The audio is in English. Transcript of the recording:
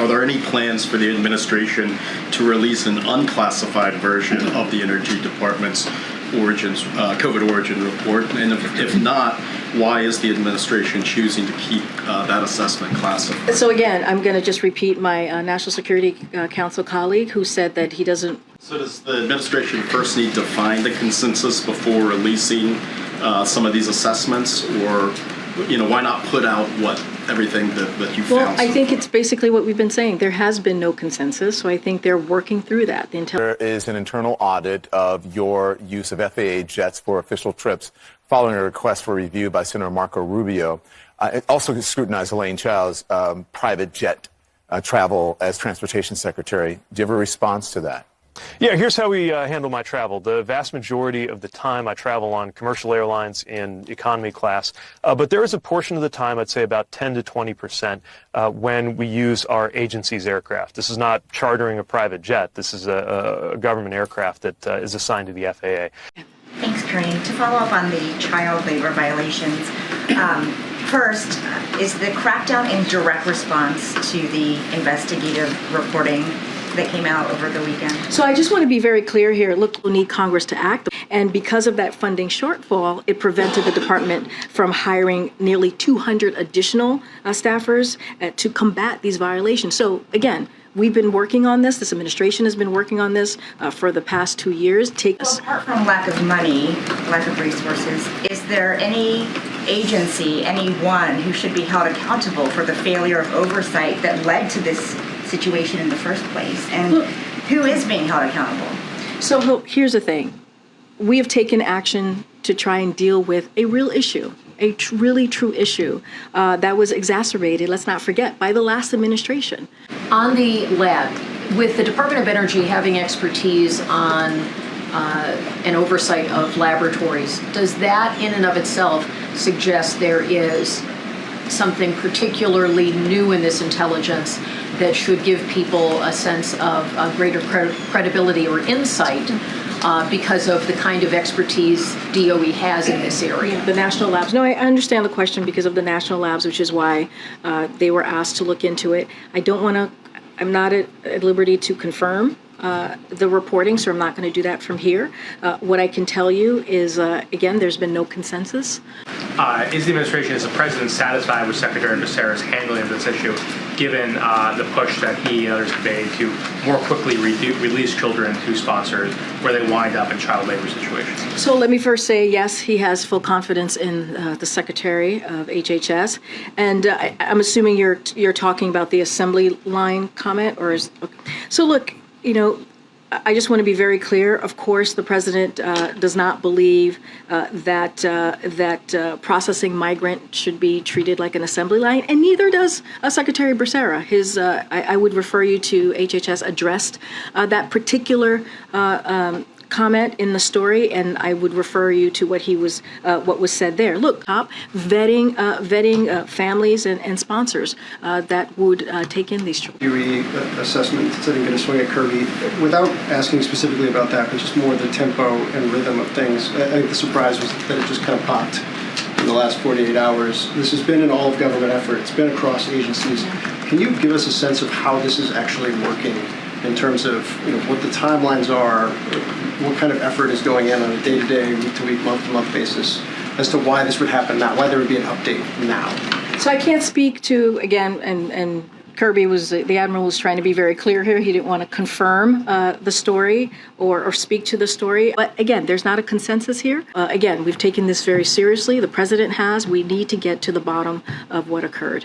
Are there any plans for the administration to release an unclassified version of the Energy Department's COVID origin report? And if not, why is the administration choosing to keep that assessment classified? So again, I'm going to just repeat my National Security Council colleague who said that he doesn't. So does the administration first need to find a consensus before releasing some of these assessments, or why not put out everything that you found? Well, I think it's basically what we've been saying. There has been no consensus, so I think they're working through that. There is an internal audit of your use of FAA jets for official trips following a request for review by Senator Marco Rubio. It also scrutinized Elaine Chao's private jet travel as transportation secretary. Do you have a response to that? Yeah, here's how we handle my travel. The vast majority of the time I travel on commercial airlines in economy class, but there is a portion of the time, I'd say about 10 to 20%, when we use our agency's aircraft. This is not chartering a private jet. This is a government aircraft that is assigned to the FAA. Thanks, Karine. To follow up on the child labor violations, first, is the crackdown in direct response to the investigative reporting that came out over the weekend? So I just want to be very clear here. Look, we need Congress to act. And because of that funding shortfall, it prevented the department from hiring nearly 200 additional staffers to combat these violations. So again, we've been working on this. This administration has been working on this for the past 2 years. Well, apart from lack of money, lack of resources, is there any agency, anyone who should be held accountable for the failure of oversight that led to this situation in the first place? And who is being held accountable? So here's the thing. We have taken action to try and deal with a real issue, a really true issue that was exacerbated, let's not forget, by the last administration. On the lab, with the Department of Energy having expertise on and oversight of laboratories, does that in and of itself suggest there is something particularly new in this intelligence that should give people a sense of greater credibility or insight because of the kind of expertise DOE has in this area? The national labs. No, I understand the question because of the national labs, which is why they were asked to look into it. I'm not at liberty to confirm the reporting, so I'm not going to do that from here. What I can tell you is, again, there's been no consensus. Is the administration, is the president satisfied with Secretary Becerra's handling of this issue, given the push that he and others have made to more quickly release children to sponsors where they wind up in child labor situations? So let me first say, yes, he has full confidence in the Secretary of HHS, and I'm assuming you're talking about the assembly line comment, or is okay. So look. I just want to be very clear. Of course, the president does not believe that processing migrant should be treated like an assembly line, and neither does Secretary Becerra. I would refer you to HHS addressed that particular comment in the story, and I would refer you to what was said there. Look, vetting families and sponsors that would take in these children. DOE assessment, so I'm going to swing at Kirby. Without asking specifically about that, but just more the tempo and rhythm of things, I think the surprise was that it just kind of popped in the last 48 hours. This has been an all-of-government effort. It's been across agencies. Can you give us a sense of how this is actually working in terms of what the timelines are, what kind of effort is going in on a day-to-day, week-to-week, month-to-month basis as to why this would happen now, why there would be an update now? So I can't speak to, again, and Kirby the Admiral was trying to be very clear here. He didn't want to confirm the story or speak to the story. But again, there's not a consensus here. Again, we've taken this very seriously. The president has. We need to get to the bottom of what occurred.